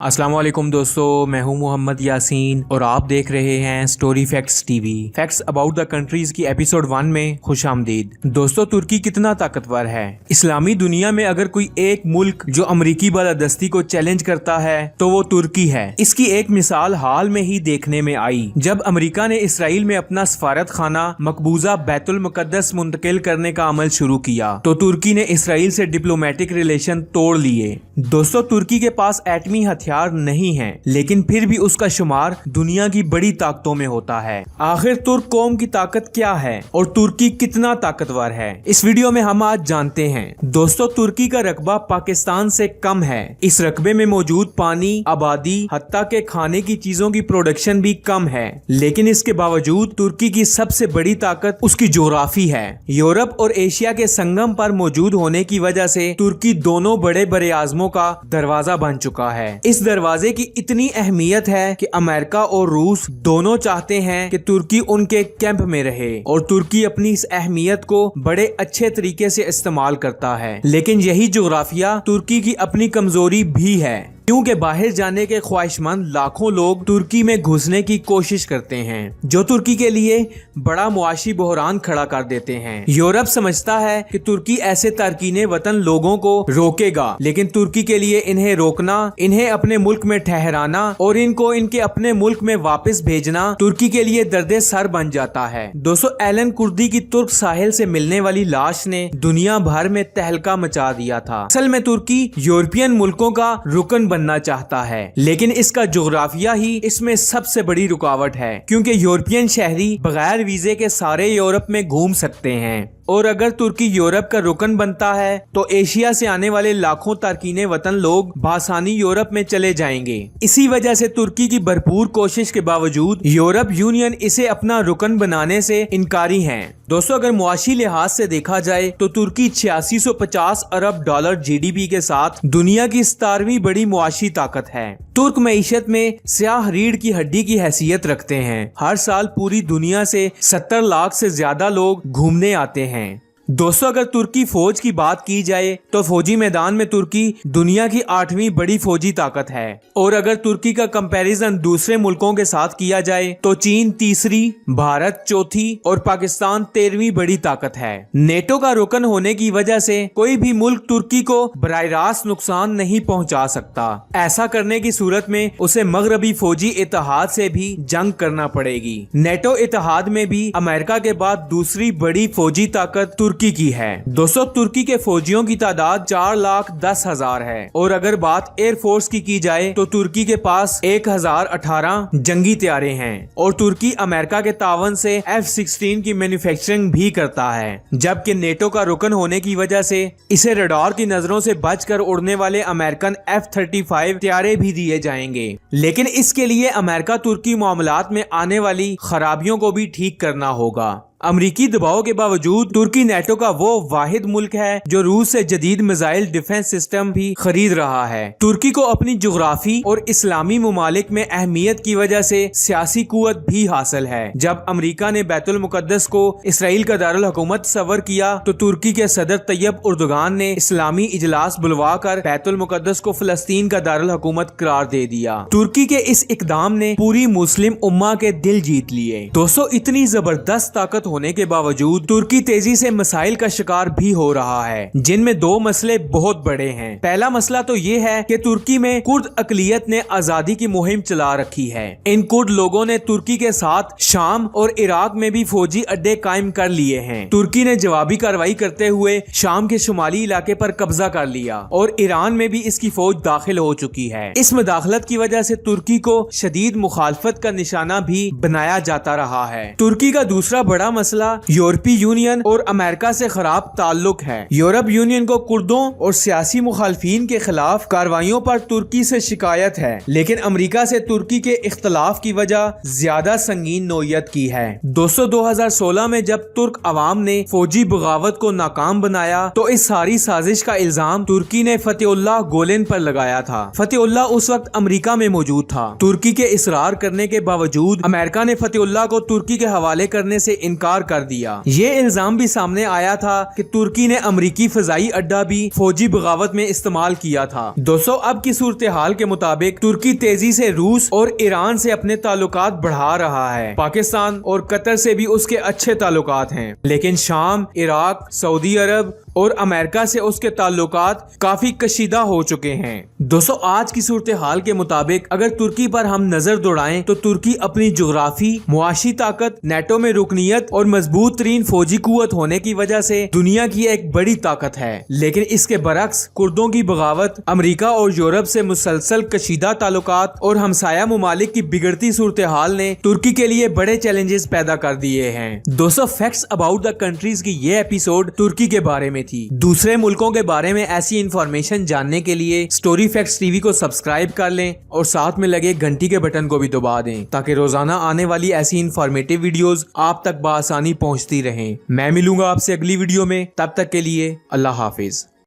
अस्सलाम वालेकुम दोस्तों, मैं हूं मोहम्मद यासीन और आप देख रहे हैं story facts TV. Facts about the countries की एपिसोड 1 में खुशामदीद। दोस्तों, तुर्की कितना ताकतवर है। इस्लामी दुनिया में अगर कोई एक मुल्क जो अमरीकी बालादस्ती को चैलेंज करता है तो वो तुर्की है। इसकी एक मिसाल हाल में ही देखने में आई जब अमरीका ने इसराइल में अपना सफारत खाना मकबूजा बैतुल मुकद्दस मुंतकिल करने का अमल शुरू किया तो तुर्की ने इसराइल से डिप्लोमेटिक रिलेशन तोड़ लिए। दोस्तों, तुर्की के पास एटमी हथियार नहीं है, लेकिन फिर भी उसका शुमार दुनिया की बड़ी ताकतों में होता है। आखिर तुर्क कौम की ताकत क्या है और तुर्की कितना ताकतवर है, इस वीडियो में हम आज जानते हैं। दोस्तों, तुर्की का रकबा पाकिस्तान से कम है। इस रकबे में मौजूद पानी, आबादी, हत्ता के खाने की चीजों की प्रोडक्शन भी कम है, लेकिन इसके बावजूद तुर्की की सबसे बड़ी ताकत उसकी जोग्राफी है। यूरोप और एशिया के संगम पर मौजूद होने की वजह से तुर्की दोनों बड़े बड़े आजमों का दरवाजा बन चुका है। इस दरवाजे की इतनी अहमियत है कि अमेरिका और रूस दोनों चाहते हैं कि तुर्की उनके कैंप में रहे और तुर्की अपनी इस अहमियत को बड़े अच्छे तरीके से इस्तेमाल करता है। लेकिन यही जोग्राफिया तुर्की की अपनी कमजोरी भी है, क्योंकि बाहर जाने के ख्वाहिशमंद लाखों लोग तुर्की में घुसने की कोशिश करते हैं, जो तुर्की के लिए बड़ा मुआशी बहरान खड़ा कर देते हैं। यूरोप समझता है कि तुर्की ऐसे तारकीने वतन लोगों को रोकेगा, लेकिन तुर्की के लिए इन्हें रोकना, इन्हें अपने मुल्क में ठहराना और इनको इनके अपने मुल्क में वापस भेजना तुर्की के लिए दर्दे सर बन जाता है। दोस्तों, एलन कुर्दी की तुर्क साहिल से मिलने वाली लाश ने दुनिया भर में तहलका मचा दिया था। असल में तुर्की यूरोपियन मुल्कों का रुकन बनना चाहता है, लेकिन इसका जोग्राफिया ही इसमें सबसे बड़ी रुकावट है, क्योंकि यूरोपियन शहरी बगैर वीजे के सारे यूरोप में घूम सकते हैं और अगर तुर्की यूरोप का रुकन बनता है तो एशिया से आने वाले लाखों तारकीने वतन लोग बआसानी यूरोप में चले जाएंगे। इसी वजह से तुर्की की भरपूर कोशिश के बावजूद यूरोप यूनियन इसे अपना रुकन बनाने से इनकारी है। दोस्तों, अगर मुआशी लिहाज से देखा जाए तो तुर्की 8650 अरब डॉलर जीडीपी के साथ दुनिया की 17वीं बड़ी मुआशी ताकत है। तुर्क मईशत में स्याह रीढ़ की हड्डी की हैसियत रखते हैं। हर साल पूरी दुनिया से 70 लाख से ज्यादा लोग घूमने आते हैं। दोस्तों, अगर तुर्की फौज की बात की जाए तो फौजी मैदान में तुर्की दुनिया की 8वीं बड़ी फौजी ताकत है और अगर तुर्की का कंपैरिजन दूसरे मुल्कों के साथ किया जाए तो चीन तीसरी, भारत चौथी और पाकिस्तान 13वीं बड़ी ताकत है। नेटो का रुकन होने की वजह से कोई भी मुल्क तुर्की को बराह रास्त नुकसान नहीं पहुंचा सकता। ऐसा करने की सूरत में उसे मगरबी फौजी इत्तेहाद से भी जंग करना पड़ेगी। नेटो इत्तेहाद में भी अमेरिका के बाद दूसरी बड़ी फौजी ताकत तुर्की की है। दोस्तों, तुर्की के फौजियों की तादाद 4,10,000 है और अगर बात एयरफोर्स की जाए तो तुर्की के पास 1018 जंगी तैयारे हैं और तुर्की अमेरिका के तावन से F-16 की मैन्युफैक्चरिंग भी करता है, जबकि नेटो का रुकन होने की वजह से इसे रडार की नजरों से बचकर उड़ने वाले अमेरिकन F-35 तैयारे भी दिए जाएंगे। लेकिन इसके लिए अमेरिका तुर्की मामलात में आने वाली खराबियों को भी ठीक करना होगा। अमरीकी दबाव के बावजूद तुर्की नेटो का वो वाहिद मुल्क है जो रूस से जदीद मिसाइल डिफेंस सिस्टम भी खरीद रहा है। तुर्की को अपनी जोग्राफी और इस्लामी ममालिक में अहमियत की वजह से सियासी कुव्वत भी हासिल है। जब अमरीका ने बैतुल मुकद्दस को इसराइल का दारुल हुकूमत सवर किया तो तुर्की के सदर तैयब उर्दुगान ने इस्लामी इजलास बुलवा कर बैतुल मुकद्दस को फलस्तीन का दारुल हुकूमत करार दे दिया। तुर्की के इस इकदाम ने पूरी मुस्लिम उम्मा के दिल जीत लिए। दोस्तों, इतनी जबरदस्त ताकत होने के बावजूद तुर्की तेजी से मसाइल का शिकार भी हो रहा है, जिनमें दो मसले बहुत बड़े हैं। पहला मसला तो ये है कि तुर्की में कुर्द अकलियत ने आजादी की मुहिम चला रखी है। इन कुर्द लोगों ने तुर्की के साथ शाम और इराक में भी फौजी अड्डे कायम कर लिए हैं। तुर्की ने जवाबी कार्रवाई करते हुए शाम के शुमाली इलाके पर कब्जा कर लिया और ईरान में भी इसकी फौज दाखिल हो चुकी है। इस मुदाखलत की वजह से तुर्की को शदीद मुखालफत का निशाना भी बनाया जाता रहा है। तुर्की का दूसरा बड़ा मसला यूरोपीय यूनियन और अमेरिका से खराब ताल्लुक है। यूरोप यूनियन को कुर्दों और सियासी मुखालफीन के खिलाफ कार्रवाइयों पर तुर्की से शिकायत है, लेकिन अमेरिका से तुर्की के इख्तलाफ की वजह ज्यादा संगीन नौयत की है। दोस्तों, 2016 में जब तुर्क अवाम ने फौजी बगावत को नाकाम बनाया तो इस सारी साजिश का इल्जाम तुर्की ने फतेहुल्लाह गुलेन पर लगाया था। फतेहुल्लाह उस वक्त अमेरिका में मौजूद था। तुर्की के इसरार करने के बावजूद अमेरिका ने फतेहुल्लाह को तुर्की के हवाले करने से इनकार برقرار کر دیا۔ یہ الزام بھی سامنے آیا تھا کہ ترکی نے امریکی فضائی اڈا بھی فوجی بغاوت میں استعمال کیا تھا۔ دوستو اب کی صورتحال کے مطابق ترکی تیزی سے روس اور ایران سے اپنے تعلقات بڑھا رہا ہے۔ پاکستان اور قطر سے بھی اس کے اچھے تعلقات ہیں، لیکن شام، عراق، سعودی عرب اور امریکہ سے اس کے تعلقات کافی کشیدہ ہو چکے ہیں۔ دوستو آج کی صورتحال کے مطابق اگر ترکی پر ہم نظر دوڑائیں تو ترکی اپنی جغرافی، معاشی طاقت، نیٹو میں رکنیت اور مضبوط ترین فوجی قوت ہونے کی وجہ سے دنیا کی ایک بڑی طاقت ہے، لیکن اس کے برعکس کردوں کی بغاوت، امریکہ اور یورپ سے مسلسل کشیدہ تعلقات اور ہمسایہ ممالک کی بگڑتی صورتحال نے ترکی کے لیے بڑے چیلنجز پیدا کر دیے ہیں۔ دوستو فیکٹس اباؤٹ دا کنٹریز کی یہ ایپیسوڈ ترکی کے بارے میں تھی۔ دوسرے ملکوں کے بارے میں ایسی انفارمیشن جاننے کے لیے اسٹوری فیکٹس ٹی وی کو سبسکرائب کر لیں اور ساتھ میں لگے گھنٹی کے بٹن کو بھی دبا دیں تاکہ روزانہ آنے والی ایسی انفارمیٹیو ویڈیوز آپ تک بآسانی پہنچتی رہیں۔ میں ملوں گا آپ سے اگلی ویڈیو میں، تب تک کے لیے اللہ حافظ۔